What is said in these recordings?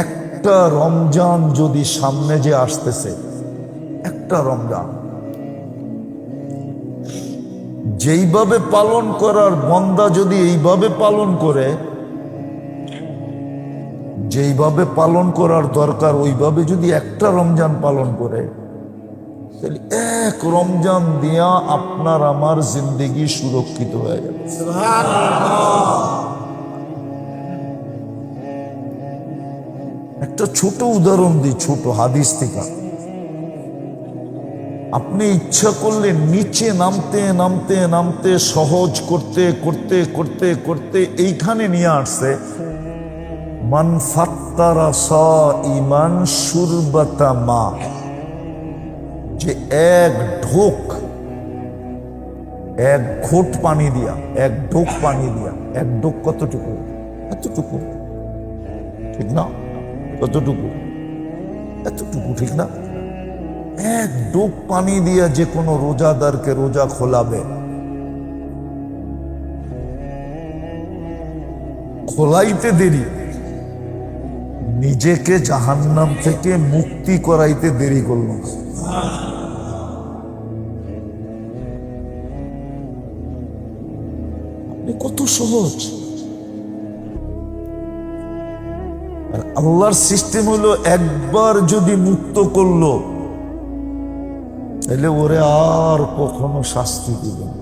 একটা রমজান যদি সামনে যে আসতেছে, একটা রমজান যেইভাবে পালন করার বন্দা যদি এইভাবে পালন করে, যেইভাবে পালন করার দরকার ওইভাবে যদি একটা রমজান পালন করে, তাহলে এক রমজান দিয়া আপনার আমার জিন্দেগি সুরক্ষিত হয়ে যাবে। একটা ছোট উদাহরণ দিই, ছোট হাদিস থেকে। আপনি ইচ্ছা করলে নিচে নামতে নামতে নামতে সহজ করতে করতে করতে করতে এইখানে নিয়ে আসছে, মান ফাত্তারা সাইমান শুরবাতা মা, যে এক ঢোক, এক ঘোট পানি দিয়া, এক ঢোক পানি দিয়া, এক ঢোক কতটুকু? এতটুকু, ঠিক না? কতটুকু? এতটুকু, ঠিক না? এক ঢোক পানি দিয়া যে কোনো রোজাদারকে রোজা খোলাবে, খোলাইতে দেরি, নিজেকে জাহান্নাম থেকে মুক্তি করাইতে দেরি করল না। আপনি কত সহজ। আর আল্লাহর সিস্টেম হলো একবার যদি মুক্ত করলো, তাহলে ওরে আর কখনো শাস্তি দিবে না।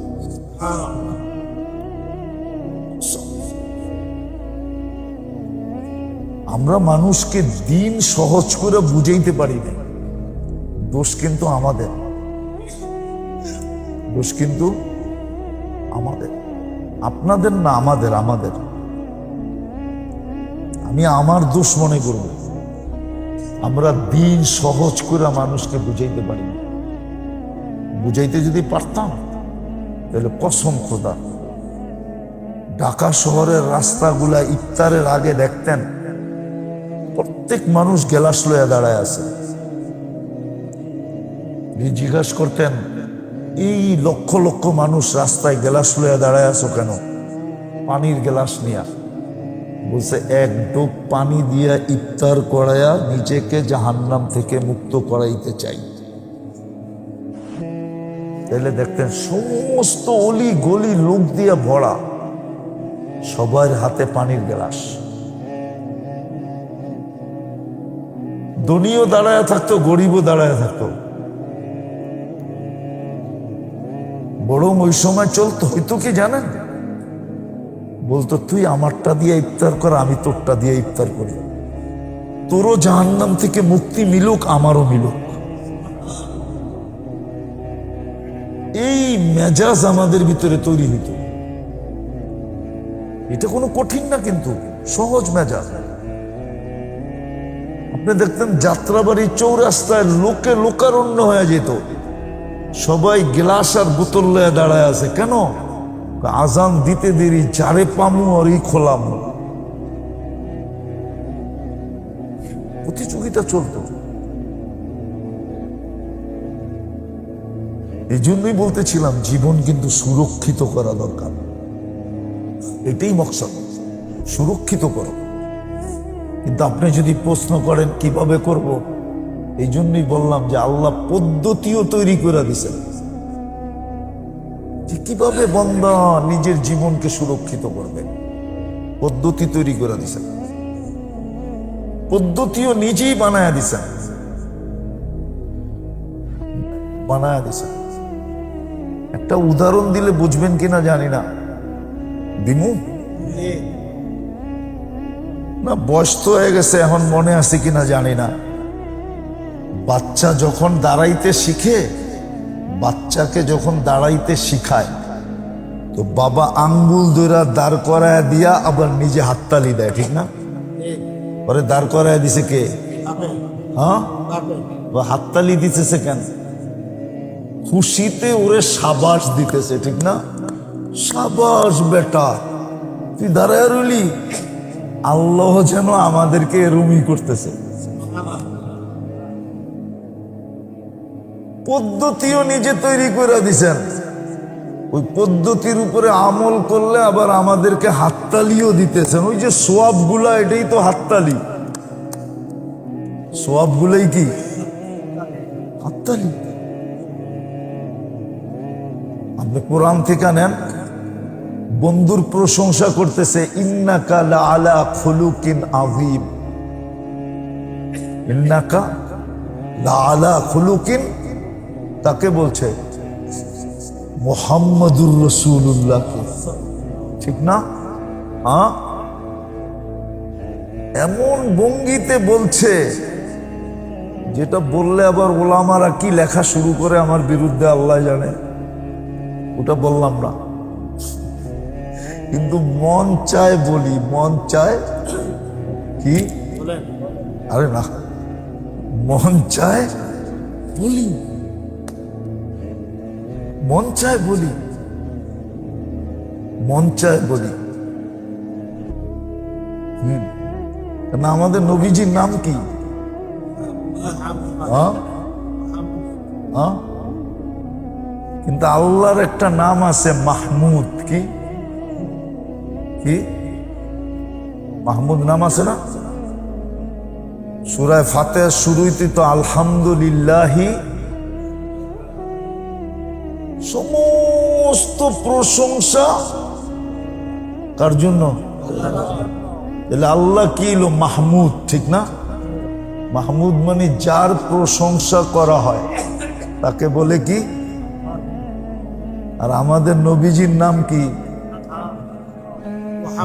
আমরা মানুষকে দিন সহজ করে বুঝাইতে পারি না। দোষ কিন্তু আমাদের, দোষ কিন্তু আমাদের, আপনাদের না, আমাদের। আমাদের আমি আমার দোষ মনে করব, আমরা দিন সহজ করে মানুষকে বুঝাইতে পারি না। বুঝাইতে যদি পারতাম, তাহলে কসম খোদা, ঢাকা শহরের রাস্তাগুলা ইফতারের আগে দেখতেন প্রত্যেক মানুষ গেলাস লইয়া দাঁড়ায় আছে। জিজ্ঞাসা করতেন, এই লক্ষ লক্ষ মানুষ রাস্তায় গেলাস লইয়া দাঁড়ায় আছো কেন? পানির গেলাস নিয়া। বলছে, এক ডোক পানি দিয়া ইফতার করাইয়া নিজেকে জাহান্নাম থেকে মুক্ত করাইতে চাই। তাহলে দেখতেন সমস্ত অলি গলি লোক দিয়া ভরা, সবার হাতে পানির গেলাস। ধনীও দাঁড়ায় থাকতো, গরিবও দাঁড়ায় থাকতো। বরং ওই সময় চলতো হইতো কি জানেন? বলতো, তুই আমারটা দিয়ে ইফতার কর, আমি তোরটা দিয়ে ইফতার করি, তোরও জাহান্নাম থেকে মুক্তি মিলুক, আমারও মিলুক। এই মেজাজ আমাদের ভিতরে তৈরি হইত। এটা কোনো কঠিন না, কিন্তু সহজ মেজাজ। আপনি দেখতেন যাত্রাবাড়ি চৌরাস্তায় লোকে লোকারণ্য হয়ে যেত, সবাই গ্লাস আর বোতল লয়ে দাঁড়ায় আছে। কেন? আজান দিতে দেরি, যারে পামু আর এই খোলাম। প্রতিযোগিতা চলত। এই জন্যই বলতেছিলাম, জীবন কিন্তু সুরক্ষিত করা দরকার। এটাই মকসদ, সুরক্ষিত করো। কিন্তু আপনি যদি প্রশ্ন করেন কিভাবে করব, এই জন্যই বললাম যে আল্লাহ পদ্ধতিও তৈরি করে দিছেন, যে কিভাবে বান্দা নিজের জীবনকে সুরক্ষিত করবে। পদ্ধতি তৈরি করে দিছেন, পদ্ধতিও নিজেই বানায়া দিছেন, বানায়া দিছেন। একটা উদাহরণ দিলে বুঝবেন কিনা জানি না, দিমু না, বয়স তো হয়ে গেছে, এখন মনে আছে কিনা জানি না। বাচ্চা যখন দাঁড়াইতে শিখে, বাচ্চাকে যখন দাঁড়াইতে শিখায়, তো বাবা আঙ্গুল ধরে দাঁড় করায় দিয়া আবার নিজে হাততালি দেয়, ঠিক না? পরে দাঁড় করায় দিছে কে? হ্যাঁ, হাততালি দিতেছে কেন? খুশিতে ওরে সাবাস দিতেছে, ঠিক না? সাবাস বেটা, তুই দাঁড়ায় রইলি। আল্লাহ যেন আমাদেরকে এরকমই করতেছে। পদ্ধতিও নিজে তৈরি করে দিছেন, ওই পদ্ধতির উপরে আমল করলে আবার আমাদেরকে হাততালিও দিতেছেন। ওই যে সোয়াবগুলা, এটাই তো হাততালি। সোয়াবগুলাই কি হাততালি। আপনি কোরআন থেকে নেন, বন্ধুর প্রশংসা করতেছে, ইন্নাকা লাআলা খুলুকিন আযীম, ইন্নাকা লাআলা খুলুকিন, তাকে বলছে মুহাম্মাদুর রাসূলুল্লাহ, ঠিক না? এমন ভঙ্গিতে বলছে যেটা বললে আবার ওলামারা কি লেখা শুরু করে আমার বিরুদ্ধে আল্লাহ জানে। ওটা বললাম না, কিন্তু মন চায় বলি, মন চায় কি, আরে না, মন চায় বলি, মন চায় বলি, মন চায় বলি। না, আমাদের নবীজির নাম কি? কিন্তু আল্লাহর একটা নাম আছে মাহমুদ। কি কি মাহমুদ নাম আছে না? সূরা ফাতিহার শুরুতে তো আলহামদুলিল্লাহি, সমস্ত প্রশংসা কার জন্য? আল্লাহ কি এলো? মাহমুদ, ঠিক না? মাহমুদ মানে যার প্রশংসা করা হয় তাকে বলে কি? আর আমাদের নবীজির নাম কি?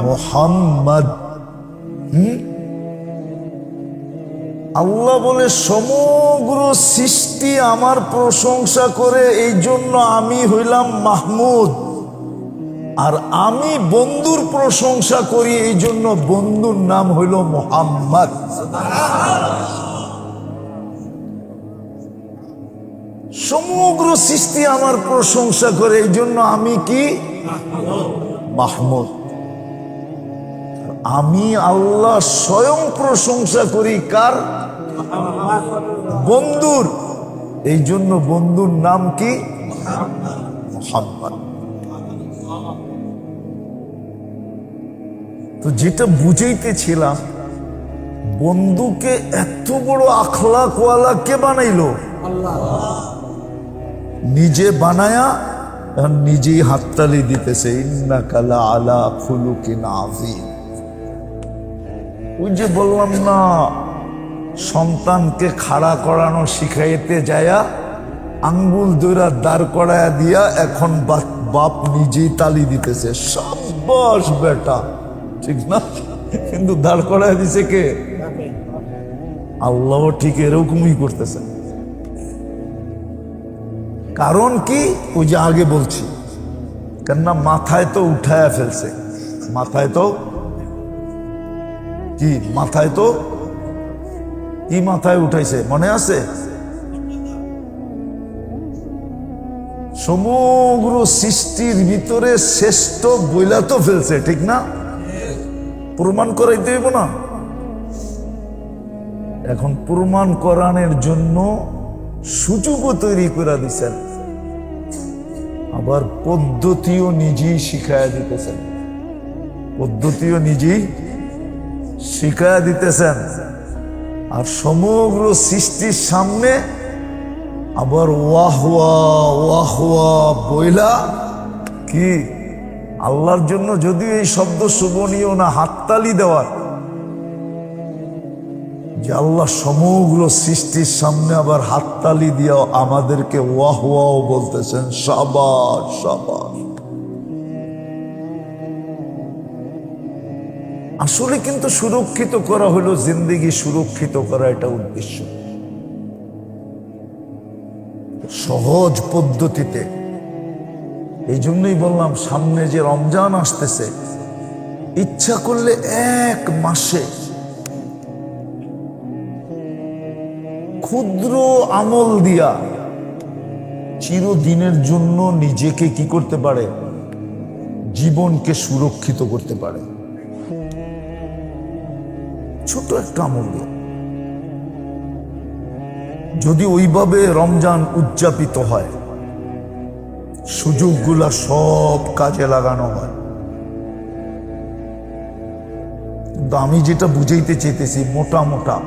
মুহাম্মদ। আল্লাহ বলে সমগ্র সৃষ্টি আমার প্রশংসা করে, এই জন্য আমি হইলাম মাহমুদ। আর আমি বন্ধুর প্রশংসা করি, এই জন্য বন্ধুর নাম হইল মুহাম্মদ। সমগ্র সৃষ্টি আমার প্রশংসা করে, এই জন্য আমি কি? মাহমুদ। আমি আল্লাহ স্বয়ং প্রশংসা করি কার? বন্ধুর, এই জন্য বন্ধুর নাম কি? মুহাম্মদ। তো যেটা বুঝাইতেছিলাম, বন্ধুকে এত বড় আখলাকওয়ালা কে বানাইলো? নিজে বানায়া নিজেই হাততালি দিতেছে, ইন্নাকা লাআলা খুলুকিন আযীম। ওই যে বললাম না, সন্তানকে খাড়া করানো শিখাইতে যায়া আঙ্গুল দইরা দাঁড় করায়া দিয়া এখন বাপ নিজেই তালি দিতেছে, সাব্বাস বেটা, ঠিক না? কিন্তু দাঁড় করায়া দিছে কে? আল্লাহ ঠিক এরকমই করতেছে। কারণ কি? ওই যে আগে বলছি, কেননা মাথায় তো উঠায়া ফেলছে, মাথায় তো কি, মাথায় তো কি, মাথায় উঠাইছে মনে আছে? সমগ্র সৃষ্টির ভিতরে শ্রেষ্ঠ বইলা তো ফেলছে, ঠিক না? প্রমাণ করাইতে হইব না? এখন প্রমাণ করানোর জন্য সুযোগও তৈরি করে দিচ্ছেন, আবার পদ্ধতিও নিজেই শিখাইয়া দিতেছেন, পদ্ধতিও নিজেই শিখাইয়া দিতেছেন। আর সমগ্র সৃষ্টির সামনে আবার ওয়াহওয়া ওয়াহওয়া বইলা কি আল্লাহর জন্য, যদিও এই শব্দ শোভনীয় না, হাততালি দেওয়ার, যে আল্লাহ সমগ্র সৃষ্টির সামনে আবার হাততালি দিয়া আমাদেরকে ওয়াহওয়াও বলতেছেন, শাবাশ শাবাশ। আসলে কিন্তু সুরক্ষিত করা হলো, জিন্দেগি সুরক্ষিত করা, এটা উদ্দেশ্য। সহজ পদ্ধতিতে। এই জন্যই বললাম, সামনে যে রমজান আসতেছে, ইচ্ছা করলে এক মাসে ক্ষুদ্র আমল দিয়া চিরদিনের জন্য নিজেকে কি করতে পারে? জীবনকে সুরক্ষিত করতে পারে। ছোট একটা আমল দিয়ে যদি ওইভাবে রমজান উদযাপিত হয়, সুযোগগুলা সব কাজে লাগানো হয়। কিন্তু আমি যেটা বুঝাইতে চাইতেছি মোটা মোটা,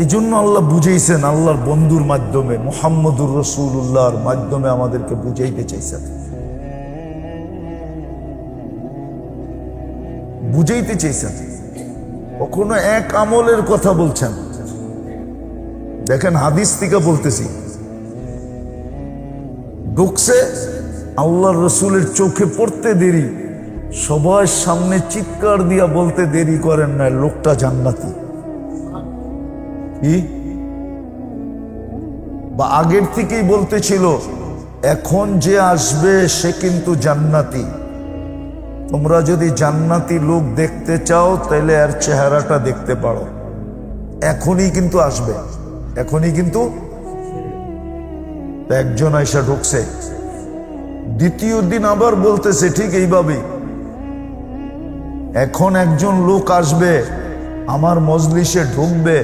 এই জন্য আল্লাহ বুঝাইছেন, আল্লাহর বন্ধুর মাধ্যমে, মুহাম্মদুর রাসূলুল্লাহর মাধ্যমে আমাদেরকে বুঝাইতে চাইছেন, বুঝাইতে চাইছেন। কখনো এক আমলের কথা বলছেন। দেখেন হাদিস থেকে বলতেছি, ঢুকছে আল্লাহর রসুলের চোখে পড়তে দেরি, সবার সামনে চিৎকার দিয়া বলতে দেরি করেন না, লোকটা জান্নাতি। কি বা আগের থেকেই বলতেছিল, এখন যে আসবে সে কিন্তু জান্নাতি। তোমরা যদি জান্নাতি লোক দেখতে চাও তাহলে এর চেহারাটা দেখতে পারো। এখনই কিন্তু আসবে, এখনই কিন্তু। একজন আয়সা ঢুকছে, দ্বিতীয় দিন আবার বলতেছে ঠিক এইভাবেই, এখন একজন লোক আসবে আমার মজলিসে ঢুকবে,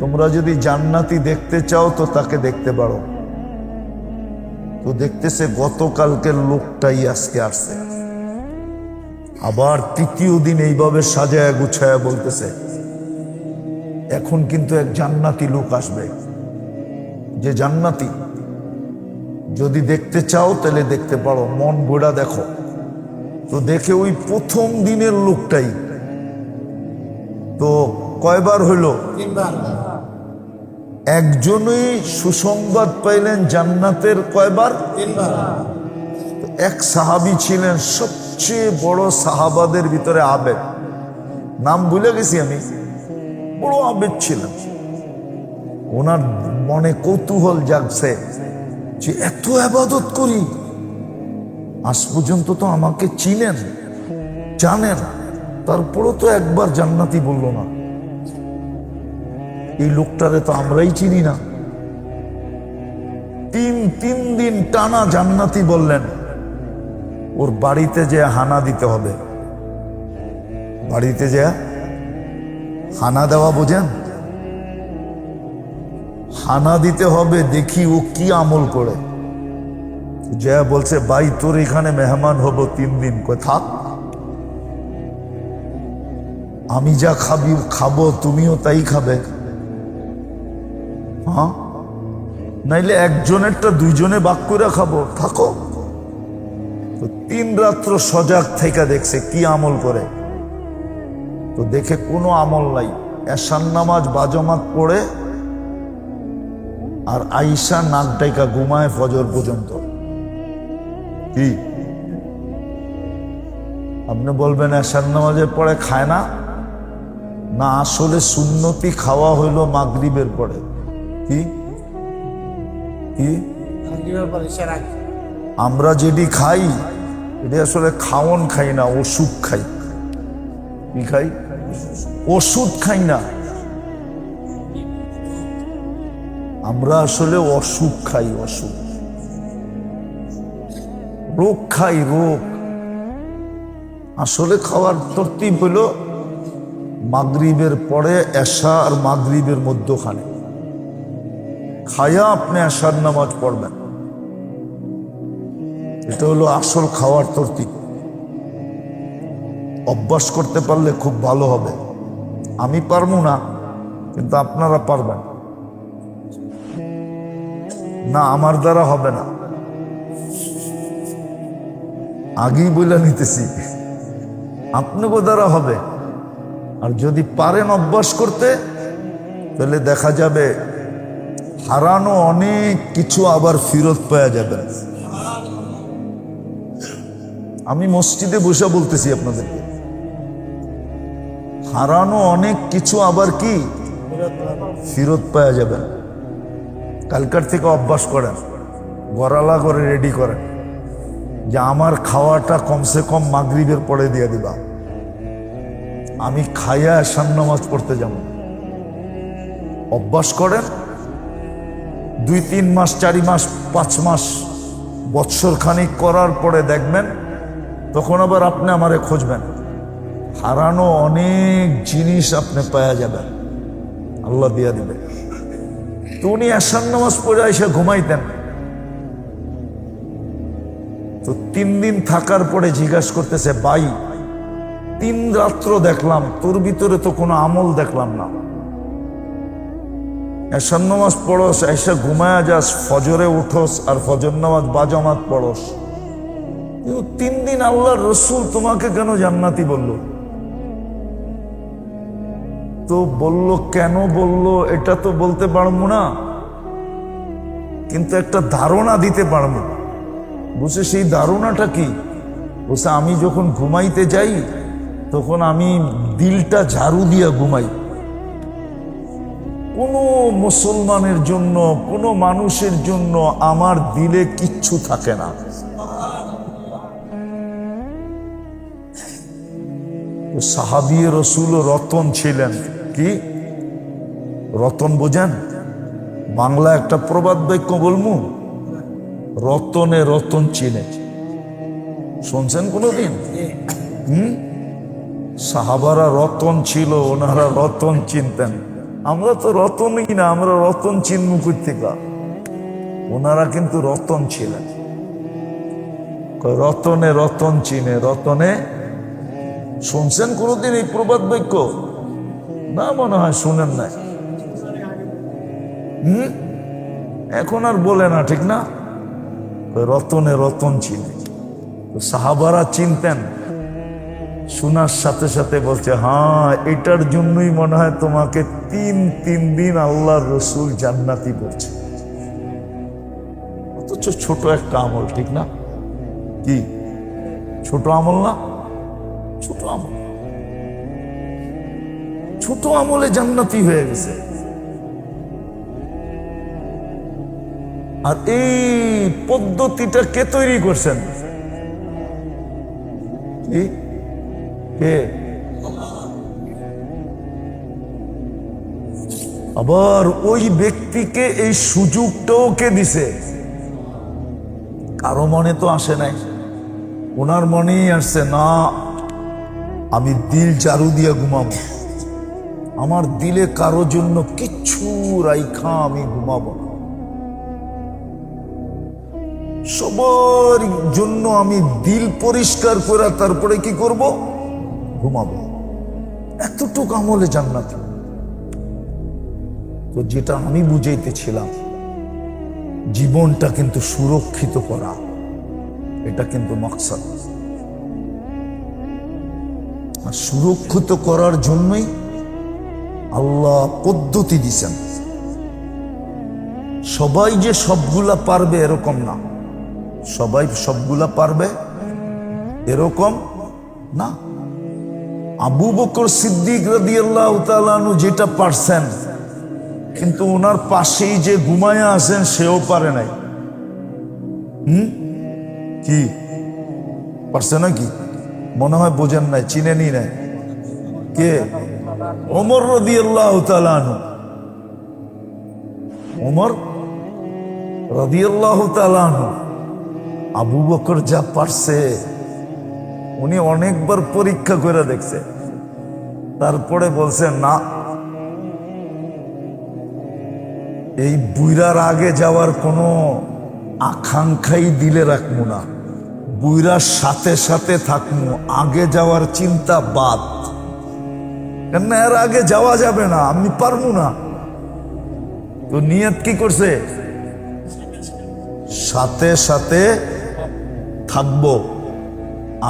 তোমরা যদি জান্নাতি দেখতে চাও তো তাকে দেখতে পারো। তো দেখতেছে গতকালকের লোকটাই আজকে আসছে। আবার তৃতীয় দিন এইভাবে সাজায়া গুছায়া বলতেছে, এখন কিন্তু এক জান্নাতি লোক আসবে, যে জান্নাতি, যদি দেখতে চাও তাহলে দেখতে পারো, মন ভোলা দেখো। তো দেখে ওই প্রথম দিনের লোকটাই। তো কয়বার হইল? একজনই সুসংবাদ পাইলেন জান্নাতের, কয়বার? এক সাহাবী ছিলেন সবচেয়ে বড় সাহাবাদের ভিতরে, আবেদ, নাম ভুলে গেছি আমি, বড় আবেদ ছিলেন। ওনার মনে কৌতূহল জাগছে যে এত ইবাদত করি, আজ পর্যন্ত তো আমাকে চিনেন, জানেন, তারপরও তো একবার জান্নাতি বলল না। এই লোকটারে তো আমরাই চিনি না। তিন দিন টানা জান্নাতি বললেন। ওর বাড়িতে যে হানা দিতে হবে, বাড়িতে যে হানা দেওয়া, বোঝেন? হানা দিতে হবে, দেখি ও কি আমল করে। যে বলছে, ভাই তোর এখানে মেহমান হব 3 দিন, কই থাক, আমি যা খাবো তুমিও তাই খাবে। হ্যাঁ, নাইলে একজনেরটা দুইজনে ভাগ করে খাবো, থাকো। তো 3 রাত্র সজাগ থেকে দেখছে কি আমল করে। তো দেখে কোনো আমল নাই, এশার নামাজ বাজমাত পড়ে আর আইসা নাক ডাইকা ঘুমায় ফজর পর্যন্ত। কি আপনি বলবেন এশার নামাজের পরে খায় না? না, আসলে সুন্নতি খাওয়া হইল মাগরিবের পরে। কি কি আমরা যেটি খাই এটি আসলে খাওন খাই না, ওষুধ খাই। কি খাই? ওষুধ খাই না, আমরা আসলে অসুখ খাই, অসুখ, রোগ খাই, রোগ। আসলে খাওয়ার তরতিব হইল মাগরিবের পরে, এশা আর মাগরিবের মধ্যখানে খায়া আপনি এশার নামাজ পড়বেন। এটা হলো আসল খাওয়ার তরতিব। অভ্যাস করতে পারলে খুব ভালো হবে। আমি পারবো না, কিন্তু আপনারা পারবেন। না, আমার দ্বারা হবে না, আগেই বলে নিতেছি, আপনাকে দ্বারা হবে। আর যদি পারেন অভ্যাস করতে, তাহলে দেখা যাবে হারানো অনেক কিছু আবার ফেরত পাওয়া যাবে। আমি মসজিদে বসে বলতেছি আপনাদেরকে, হারানো অনেক কিছু আবার কি ফেরত পাওয়া যাবে। কালকার থেকে অভ্যাস করেন, গড়ালা করে রেডি করেন যে আমার খাওয়াটা কমসে কম মাগরিবের পরে দিয়ে দিবা, আমি খাইয়া এশার নামাজ পড়তে যাব। অভ্যাস করেন, 2-3 মাস, 4 মাস, 5 মাস, বৎসর খানিক করার পরে দেখবেন, তখন আবার আপনি আমারে খুঁজবেন। হারানো অনেক জিনিস আপনি পাওয়া যাবেন, আল্লাহ দিয়া দিবে। তো উনি এশার নামাজ পড়ে এসে ঘুমাইতেন, তো 3 দিন থাকার পরে জিজ্ঞাসা করতেছে, ভাই 3 রাত্র দেখলাম, তোর ভিতরে তো কোনো আমল দেখলাম না। এশার নামাজ পড়স, এসে ঘুমায়া যাস, ফজরে উঠোস আর ফজর নামাজ বাজামাত পড়স, কিন্তু 3 দিন আল্লাহর রসুল তোমাকে কেন জান্নাতি বলল? তো বলল, কেন বলল এটা তো বলতে পারবো না, কিন্তু একটা ধারণা দিতে পারবো। বুঝছে সেই ধারণাটা কি? বলছে, আমি যখন ঘুমাইতে যাই তখন আমি দিলটা ঝাড়ু দিয়া ঘুমাই। কোনো মুসলমানের জন্য, কোনো মানুষের জন্য আমার দিলে কিচ্ছু থাকে না। সাহাবী রসুল রতন ছিলেন। কি রতন বোঝেন? বাংলা একটা প্রবাদ বাক্য বলমু, রতনে রতন চিনে। শুনছেন কোনোদিন? সাহাবারা রতন ছিল, ওনারা রতন চিনতেন। আমরা তো রতনই না, আমরা রতন চিনমু কই থেকে? ওনারা কিন্তু রতন ছিলেন। রতনে রতন চিনে, রতনে। শুনছেন কোনোদিন এই প্রবাদ বাক্য? না, মনে হয় শুনেন নাই। এখন আর বলে না, ঠিক না? রতনে রতন চিনে। সাহাবারা চিনতেন। শোনার সাথে সাথে বলছে, হ্যাঁ, এটার জন্যই মনে হয় তোমাকে 3 দিন আল্লাহর রসুল জান্নাতি বলছে। অথচ ছোট একটা আমল, ঠিক না? কি ছোট আমল না? ছোট আমল, ছোট আমলে জান্নাতি হয়ে গেছে। আর এই পদ্ধতিটা কে তৈরি করছেন? কে? আবার ওই ব্যক্তিকে এই সুযোগটাও কে দিছে? কারো মনে তো আসে নাই, ওনার মনেই আসছে, না আমি দিল ঝাড়ু দিয়ে ঘুমাবো, আমার দিলে কারো জন্য কিচ্ছু রাইখা আমি ঘুমাবো না, সবার জন্য আমি দিল পরিষ্কার করে তারপরে কি করব? ঘুমাবো। এতটুকু আমলে জান্নাতি। তো যেটা আমি বুঝাইতেছিলাম, জীবনটা কিন্তু সুরক্ষিত করা, এটা কিন্তু মাকসাদ। আর সুরক্ষিত করার জন্যই আল্লাহ পদ্ধতি দিছেন। সবাই যে সবগুলা পারবে এরকম না, সবাই সবগুলা পারবে এরকম না। আবু বকর সিদ্দিক রাদিয়াল্লাহু তাআলা আনহু যেটা পারছেন, কিন্তু ওনার পাশেই যে ঘুমায়া আছেন সেও পারে নাই। কি পারছে নাকি? মনে হয় বোঝেন নাই, চিনেনি নাই। কে? ওমর রাদিয়াল্লাহু তাআলা আনহু। ওমর রাদিয়াল্লাহু তাআলা আনহু। আবু বকর যা পারছে উনি অনেকবার পরীক্ষা করে দেখছে, তারপরে বলছে, না, এই বুইরার আগে যাওয়ার কোনো আকাঙ্ক্ষাই দিলে রাখবো না, বুইরার সাথে সাথে থাকবো, আগে যাওয়ার চিন্তা বাদ। কেন? এর আগে যাওয়া যাবে না, আমি পারবো না। তো নিয়ত কি করছে? সাথে সাথে থাকবো,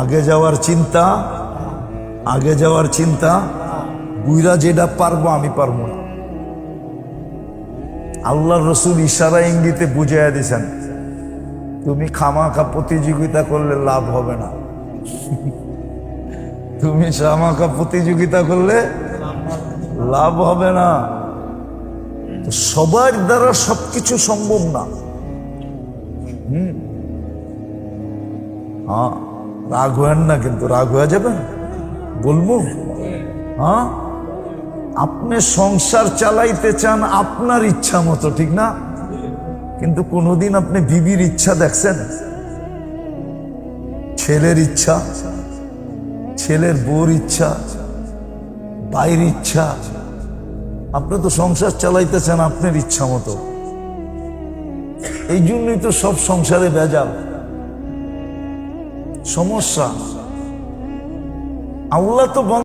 আগে যাওয়ার চিন্তা, আগে যাওয়ার চিন্তা, বুইরা যেটা পারবো আমি পারবো না। আল্লাহর রসুল ইশারা ইঙ্গিতে বুঝাইয়া দিছেন, তুমি খামাখা প্রতিযোগিতা করলে লাভ হবে না, তুমি খামাখা প্রতিযোগিতা করলে লাভ হবে না। সবার দ্বারা সবকিছু সম্ভব না। হ্যাঁ, রাগ হয়েন না, কিন্তু রাগ হয়ে যাবেন বলবো। হ্যাঁ, আপনি সংসার চালাইতে চান আপনার ইচ্ছা মতো, ঠিক না? কিন্তু কোনোদিন আপনি বিবির ইচ্ছা দেখছেন? ছেলের ইচ্ছা, ছেলের বউর ইচ্ছা, ভাইয়ের ইচ্ছা। আপনি তো সংসার চালাইতেছেন আপনার ইচ্ছা মতো। এই জন্যই তো সব সংসারে ভেজাল। সমস্যা। আল্লাহ তো